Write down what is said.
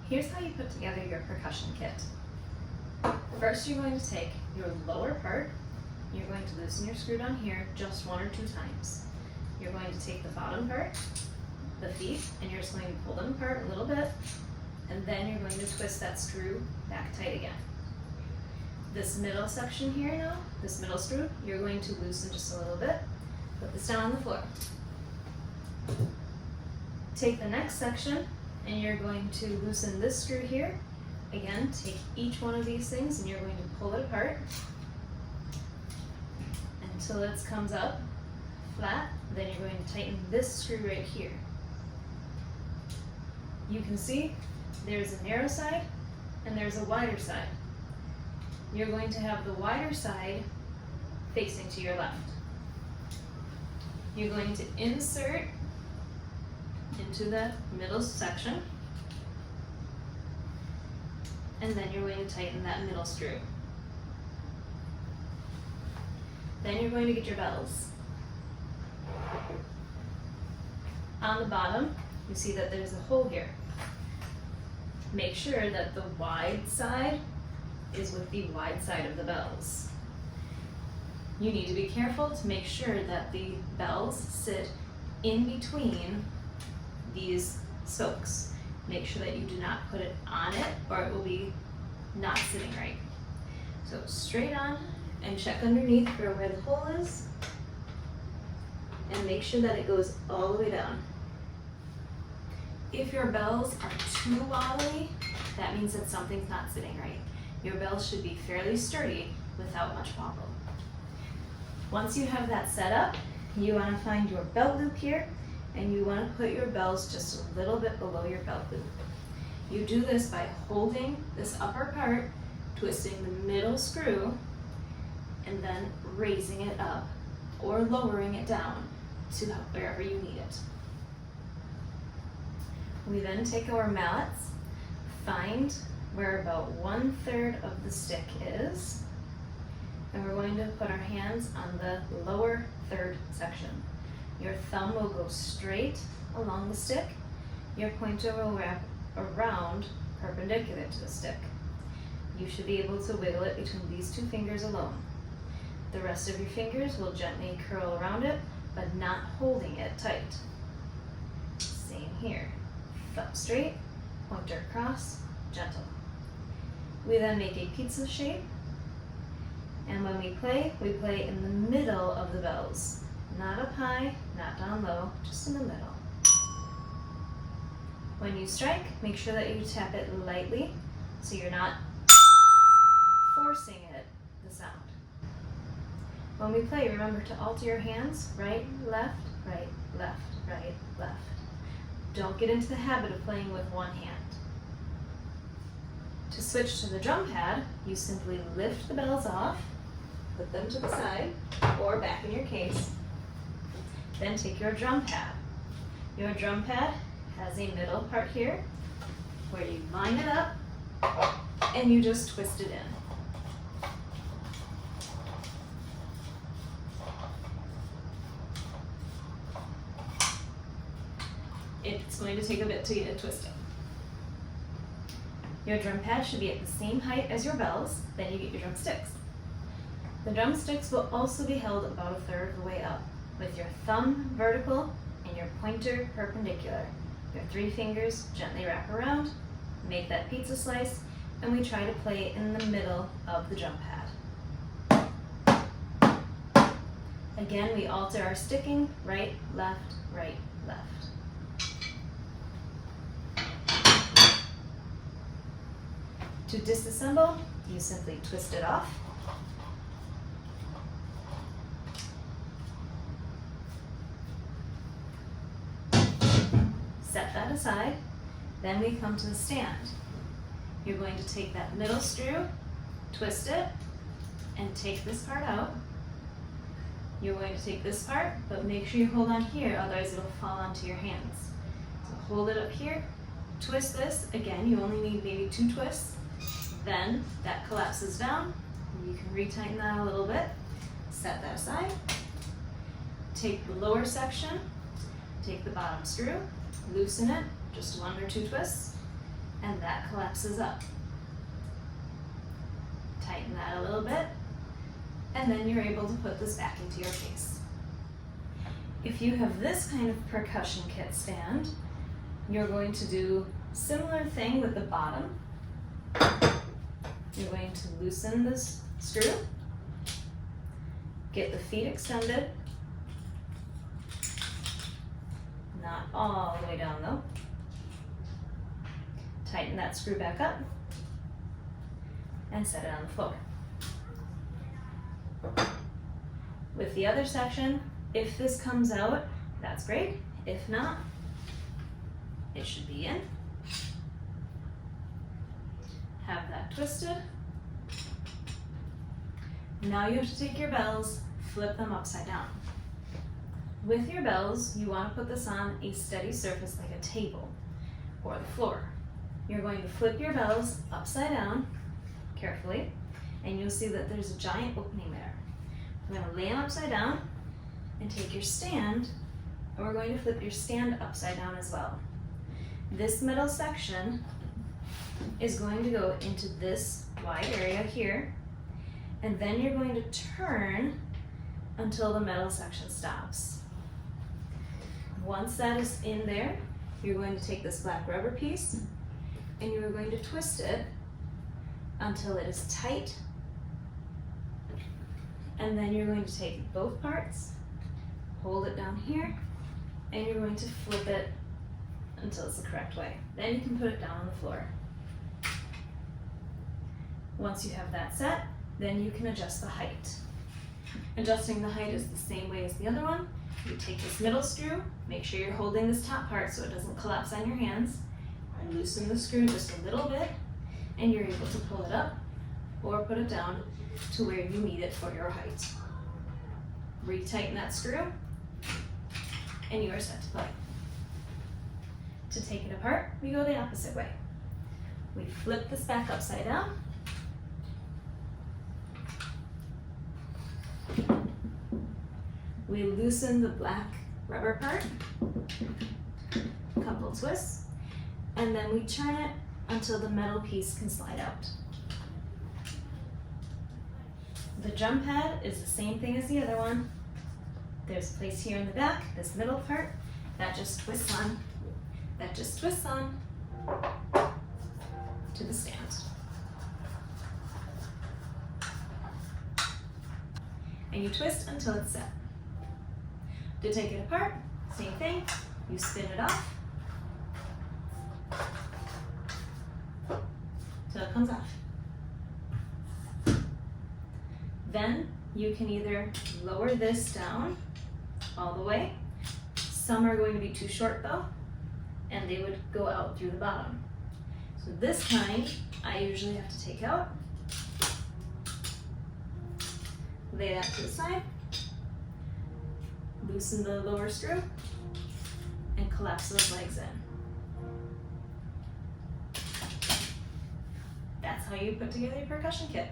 Here's how you put together your percussion kit. First, you're going to take your lower part, you're going to loosen your screw down here just 1 or 2 times. You're going to take the bottom part, the feet, and you're just going to pull them apart a little bit, and then you're going to twist that screw back tight again. This middle section here now, this middle screw, you're going to loosen just a little bit. Put this down on the floor. Take the next section, and you're going to loosen this screw here. Again, take each one of these things and you're going to pull it apart until it comes up flat. Then you're going to tighten this screw right here. You can see there's a narrow side and there's a wider side. You're going to have the wider side facing to your left. You're going to insert into the middle section, and then you're going to tighten that middle screw. Then you're going to get your bells. On the bottom, you see that there's a hole here. Make sure that the wide side is with the wide side of the bells. You need to be careful to make sure that the bells sit in between these spokes. Make sure that you do not put it on it or it will be not sitting right. So straight on and check underneath for where the hole is and make sure that it goes all the way down. If your bells are too wobbly, that means that something's not sitting right. Your bells should be fairly sturdy without much wobble. Once you have that set up, you want to find your belt loop here and you want to put your bells just a little bit below your belt loop. You do this by holding this upper part, twisting the middle screw, and then raising it up or lowering it down to wherever you need it. We then take our mallets, find where about 1/3 of the stick is, and we're going to put our hands on the lower third section. Your thumb will go straight along the stick. Your pointer will wrap around perpendicular to the stick. You should be able to wiggle it between these 2 fingers alone. The rest of your fingers will gently curl around it, but not holding it tight. Same here. Thumb straight, pointer across, gentle. We then make a pizza shape, and when we play in the middle of the bells. Not up high, not down low, just in the middle. When you strike, make sure that you tap it lightly so you're not forcing the sound. When we play, remember to alter your hands, right, left, right, left, right, left. Don't get into the habit of playing with one hand. To switch to the drum pad, you simply lift the bells off, put them to the side or back in your case. Then take your drum pad. Your drum pad has a middle part here where you line it up and you just twist it in. It's going to take a bit to get it twisted. Your drum pad should be at the same height as your bells, then you get your drumsticks. The drumsticks will also be held about 1/3 of the way up, with your thumb vertical and your pointer perpendicular. Your 3 fingers gently wrap around, make that pizza slice, and we try to play in the middle of the drum pad. Again, we alter our sticking, right, left, right, left. To disassemble, you simply twist it off. Set that aside. Then we come to the stand. You're going to take that middle screw, twist it, and take this part out. You're going to take this part, but make sure you hold on here, otherwise it'll fall onto your hands. So hold it up here, twist this. Again, you only need maybe 2 twists. Then that collapses down. You can retighten that a little bit. Set that aside. Take the lower section, take the bottom screw, loosen it, just 1 or 2 twists, and that collapses up. Tighten that a little bit, and then you're able to put this back into your case. If you have this kind of percussion kit stand, you're going to do a similar thing with the bottom. You're going to loosen this screw, get the feet extended, not all the way down though. Tighten that screw back up and set it on the floor. With the other section, if this comes out, that's great. If not, it should be in. Have that twisted. Now you have to take your bells, flip them upside down. With your bells, you want to put this on a steady surface like a table or the floor. You're going to flip your bells upside down carefully, and you'll see that there's a giant opening there. I'm going to lay them upside down and take your stand, and we're going to flip your stand upside down as well. This middle section is going to go into this wide area here, and then you're going to turn until the metal section stops. Once that is in there, you're going to take this black rubber piece and you're going to twist it until it is tight, and then you're going to take both parts, hold it down here, and you're going to flip it until it's the correct way. Then you can put it down on the floor. Once you have that set, then you can adjust the height. Adjusting the height is the same way as the other one. You take this middle screw, make sure you're holding this top part so it doesn't collapse on your hands, and loosen the screw just a little bit, and you're able to pull it up or put it down to where you need it for your height. Retighten that screw, and you are set to play. To take it apart, we go the opposite way. We flip this back upside down. We loosen the black rubber part, a couple twists, and then we turn it until the metal piece can slide out. The jump head is the same thing as the other one. There's a place here in the back, this middle part, that just twists on, to the stand. And you twist until it's set. To take it apart, same thing, you spin it off till it comes off. Then you can either lower this down all the way. Some are going to be too short though, and they would go out through the bottom. So this kind, I usually have to take out, lay that to the side, loosen the lower screw, and collapse those legs in. That's how you put together your percussion kit.